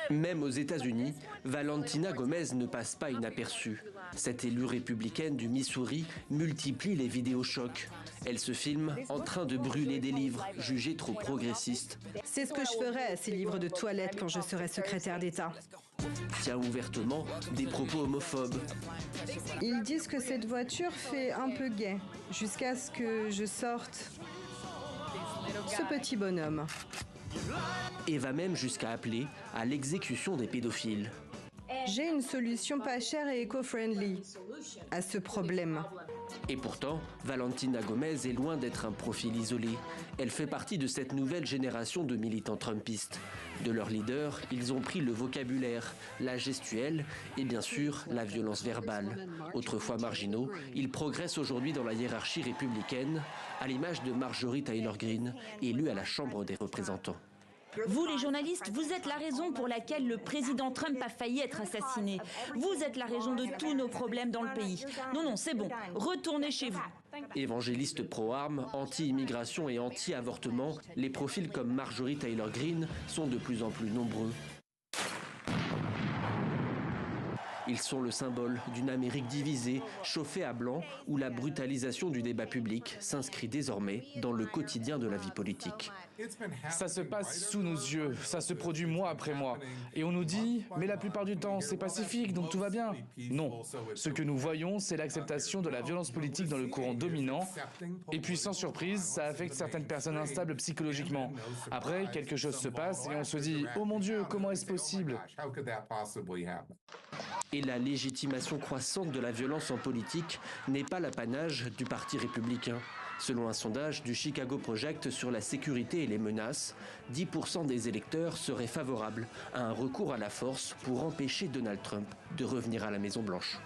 Même aux États-Unis, Valentina Gomez ne passe pas inaperçue. Cette élue républicaine du Missouri multiplie les vidéos chocs. Elle se filme en train de brûler des livres jugés trop progressistes. C'est ce que je ferais à ces livres de toilette quand je serais secrétaire d'État. Tient ouvertement des propos homophobes. Ils disent que cette voiture fait un peu gay, jusqu'à ce que je sorte ce petit bonhomme. Et va même jusqu'à appeler à l'exécution des pédophiles. J'ai une solution pas chère et éco-friendly à ce problème. Et pourtant, Valentina Gomez est loin d'être un profil isolé. Elle fait partie de cette nouvelle génération de militants trumpistes. De leurs leaders, ils ont pris le vocabulaire, la gestuelle et bien sûr la violence verbale. Autrefois marginaux, ils progressent aujourd'hui dans la hiérarchie républicaine, à l'image de Marjorie Taylor Greene, élue à la Chambre des représentants. Vous, les journalistes, vous êtes la raison pour laquelle le président Trump a failli être assassiné. Vous êtes la raison de tous nos problèmes dans le pays. Non, non, c'est bon. Retournez chez vous. Évangélistes pro-armes, anti-immigration et anti-avortement, les profils comme Marjorie Taylor Greene sont de plus en plus nombreux. Ils sont le symbole d'une Amérique divisée, chauffée à blanc, où la brutalisation du débat public s'inscrit désormais dans le quotidien de la vie politique. Ça se passe sous nos yeux, ça se produit mois après mois. Et on nous dit, mais la plupart du temps, c'est pacifique, donc tout va bien. Non. Ce que nous voyons, c'est l'acceptation de la violence politique dans le courant dominant. Et puis, sans surprise, ça affecte certaines personnes instables psychologiquement. Après, quelque chose se passe et on se dit, oh mon Dieu, comment est-ce possible ? Et la légitimation croissante de la violence en politique n'est pas l'apanage du Parti républicain. Selon un sondage du Chicago Project sur la sécurité et les menaces, 10% des électeurs seraient favorables à un recours à la force pour empêcher Donald Trump de revenir à la Maison-Blanche.